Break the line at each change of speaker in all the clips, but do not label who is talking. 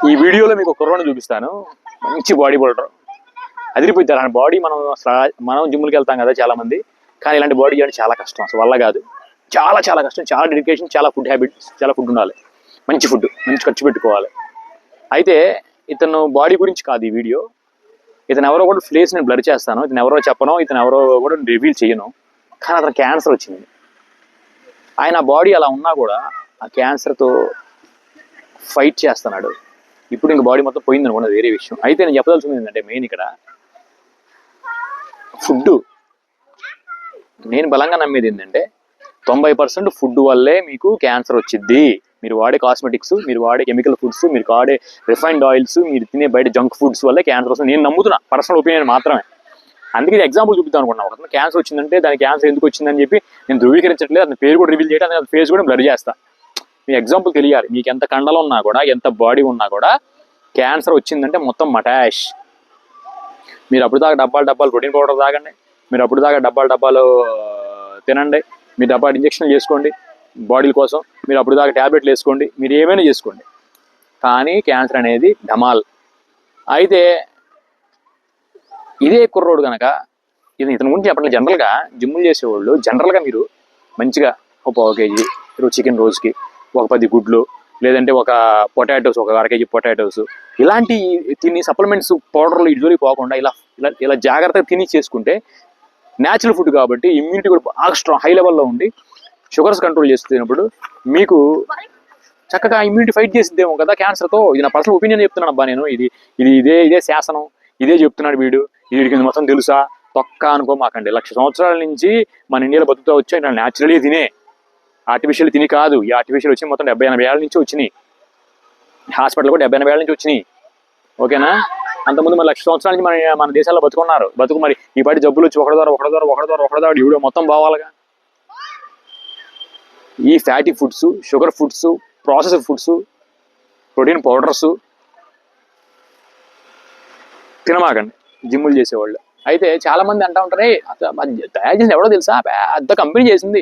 ఈ వీడియోలో మీకు కుర్రోని చూపిస్తాను. మంచి బాడీ బిల్డర్, అదిరిపోయింది. అలాంటి బాడీ మనం జిమ్కి వెళ్తాం కదా చాలా మంది, కానీ ఇలాంటి బాడీ చేయడం చాలా కష్టం, అసలు వల్ల కాదు. చాలా చాలా కష్టం, చాలా డెడికేషన్, చాలా ఫుడ్ హ్యాబిట్స్, చాలా ఫుడ్ ఉండాలి, మంచి ఫుడ్, మంచి ఖర్చు పెట్టుకోవాలి. అయితే ఇతను బాడీ గురించి కాదు ఈ వీడియో. ఇతను ఎవరో కూడా ఫేస్ నేను బ్లర్ చేస్తాను, ఇతను ఎవరో చెప్పను, ఇతను ఎవరో కూడా రివీల్ చేయను. కానీ అతను క్యాన్సర్ వచ్చింది. ఆయన బాడీ అలా ఉన్నా కూడా ఆ క్యాన్సర్తో ఫైట్ చేస్తున్నాడు. ఇప్పుడు ఇంక బాడీ మొత్తం పోయింది అనుకున్నది వేరే విషయం. అయితే నేను చెప్పదలుచుకుంది ఏంటంటే మెయిన్ ఇక్కడ ఫుడ్. నేను బలంగా నమ్మేది ఏంటంటే 90% ఫుడ్ వల్లే మీకు క్యాన్సర్ వచ్చింది. మీరు వాడే కాస్మెటిక్స్, మీరు వాడే కెమికల్ ఫుడ్స్, మీరు వాడే రిఫైన్డ్ ఆయిల్స్, మీరు తినే బయట జంక్ ఫుడ్స్ వల్లే క్యాన్సర్ వస్తుంది. నేను నమ్ముతున్నా, పర్సనల్ ఒపీనియన్ మాత్రమే. అందుకే ఇది ఎగ్జాంపుల్ చూపిద్దాం అనుకున్నాను. ఒక క్యాన్సర్ వచ్చిందంటే దానికి క్యాన్సర్ ఎందుకు వచ్చిందని చెప్పి నేను ధృవీకరించట్లేదు, అతని పేరు కూడా రివీల్ చేయడం, అతని ఫేస్ కూడా బ్లర్ చేస్తా. మీ ఎగ్జాంపుల్ తెలియాలి. మీకు ఎంత కండలు ఉన్నా కూడా, ఎంత బాడీ ఉన్నా కూడా క్యాన్సర్ వచ్చిందంటే మొత్తం మటాష్. మీరు అప్పుడు దాకా డబ్బాలు ప్రోటీన్ పౌడర్ తాగండి, మీరు అప్పుడు దాకా డబ్బాలు తినండి, మీరు డబ్బాలు ఇంజక్షన్లు చేసుకోండి బాడీల కోసం, మీరు అప్పుడు దాకా ట్యాబ్లెట్లు వేసుకోండి, మీరు ఏమైనా చేసుకోండి, కానీ క్యాన్సర్ అనేది ఢమాల్. అయితే ఇదే కుర్రోడు కనుక, ఇతని గురించి చెప్పండి. జనరల్గా జిమ్ములు చేసేవాళ్ళు జనరల్గా మీరు మంచిగా ఒక 1 కేజీ చికెన్ రోజుకి, ఒక 10 గుడ్లు, లేదంటే ఒక పొటాటోస్, ఒక 1/2 కేజీ పొటాటోస్, ఇలాంటి తిని సప్లిమెంట్స్ పౌడర్లు ఇడ్జోలి పోకుండా ఇలా జాగ్రత్తగా తిని చేసుకుంటే న్యాచురల్ ఫుడ్ కాబట్టి ఇమ్యూనిటీ కూడా బాగా స్ట్రాంగ్, హై లెవెల్లో ఉండి షుగర్స్ కంట్రోల్ చేస్తున్నప్పుడు మీకు చక్కగా ఇమ్యూనిటీ ఫైట్ చేసిద్దేమో కదా క్యాన్సర్తో. ఇది నా పర్సనల్ ఒపీనియన్ చెప్తున్నాను అబ్బా నేను. ఇదే శాసనం, ఇదే చెప్తున్నాడు వీడు. వీడికి మొత్తం తెలుసా తొక్క అనుకో మాకండి. 1,00,000 సంవత్సరాల నుంచి మన ఇండియాలో బతుకుతూ వచ్చాయి న్యాచురలీ తినే, ఆర్టిఫిషియల్ తిని కాదు. ఈ ఆర్టిఫిషియల్ వచ్చి మొత్తం 70-80 ఏళ్ళ నుంచి వచ్చినాయి. హాస్పిటల్ కూడా 70-80 ఏళ్ళ నుంచి వచ్చినాయి. ఓకేనా? అంతకుముందు మరి 1,00,000 సంవత్సరాల నుంచి మన దేశాల్లో బతుకున్నారు. మరి ఈ పాటి జబ్బులు వచ్చి ఒకటి వీడియో మొత్తం బావాలిగా. ఈ fatty foods, sugar foods, processed foods, protein powders తినమాకండి జిమ్ములు చేసేవాళ్ళు. అయితే చాలా మంది అంటూ ఉంటారు, తయారు చేసింది ఎవడో తెలుసా, పెద్ద కంపెనీ చేసింది,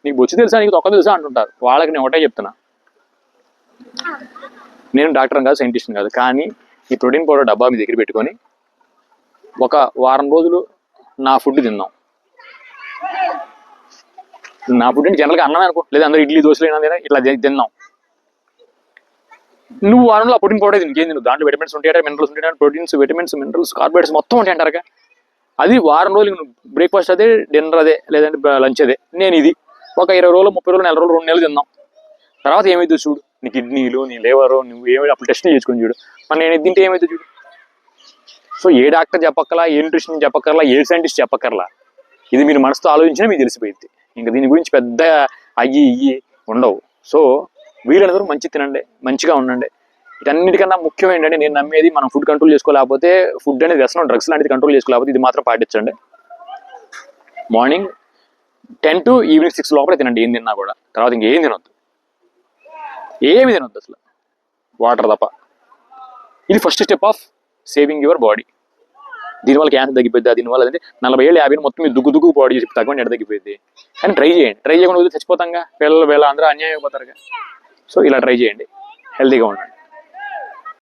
నీకు బొచ్చు తెలుసా, నీకు తొక్క తెలుసా అంటుంటారు. వాళ్ళకి నేను ఒకటే చెప్తున్నా, నేను డాక్టర్ని కాదు, సైంటిస్ట్ని కాదు, కానీ ఈ ప్రోటీన్ పౌడర్ డబ్బా మీ దగ్గర పెట్టుకొని ఒక వారం రోజులు నా ఫుడ్ తిందాం. నా ఫుడ్ అంటే జనరల్గా అన్నమే అనుకో, లేదా అందరూ ఇడ్లీ దోశలు అయినా ఇట్లా తిందాం. నువ్వు వారంలో ఆ ప్రోటీన్ పౌడర్ ఇంకేం తిను, దాంట్లో విటమిన్స్ ఉంటాయి, మినరల్స్ ఉంటాయి, ప్రోటీన్స్, విటమిన్స్, మినరల్స్, కార్బోహైడ్రేట్స్ మొత్తం ఉంటాయి అంటారుగా. అది వారం రోజులు నువ్వు బ్రేక్ఫాస్ట్ అదే, డిన్నర్ అదే, లేదంటే లంచ్ అదే. నేను ఇది ఒక 20 రోజులు, 30 రోజులు, 1 నెల రోజులు, 2 నెలలు తిందాం. తర్వాత ఏమైతే చూడు, నీ కిడ్నీలు, నీ లేవరు, నువ్వు ఏమైనా అప్పుడు టెస్ట్ చేసుకుని చూడు. మరి నేను ఇది తింటే ఏమైతే చూడు. సో ఏ డాక్టర్ చెప్పక్కర్లా, ఏ న్యూట్రిషన్ చెప్పక్కర్లా, ఏ సైంటిస్ట్ చెప్పక్కర్లా, ఇది మీరు మనసుతో ఆలోచించినా మీకు తెలిసిపోయింది. ఇంకా దీని గురించి పెద్ద అయ్యి ఉండవు. సో వీళ్ళందరూ మంచి తినండి, మంచిగా ఉండండి. వీటన్నిటికన్నా ముఖ్యం ఏంటంటే నేను నమ్మేది, మనం ఫుడ్ కంట్రోల్ చేసుకోలేకపోతే, ఫుడ్ అనేది వ్యసనం, డ్రగ్స్ లాంటిది కంట్రోల్ చేసుకోలేకపోతే ఇది మాత్రం పాటించండి. మార్నింగ్ 10 to ఈవినింగ్ 6 లోపల తినండి ఏం తిన్నా కూడా. తర్వాత ఇంకేం తినొద్దు, ఏమి తినొద్దు అసలు, వాటర్ తప్ప. ఇది first step of saving your body. దీనివల్ల క్యాన్సర్ తగ్గిపోద్ది. దీనివల్ల అంటే 40 ఏళ్ళు 50 మొత్తం మీరు దుగ్గు బాడీ చేసి తగ్గండి, ఎడ తగ్గిపోయింది. కానీ ట్రై చేయండి. ట్రై చేయకుండా చచ్చిపోతాంగా, పిల్లలు అందరూ అన్యాయం అయిపోతారుగా. సో ఇలా ట్రై చేయండి, హెల్తీగా ఉండండి.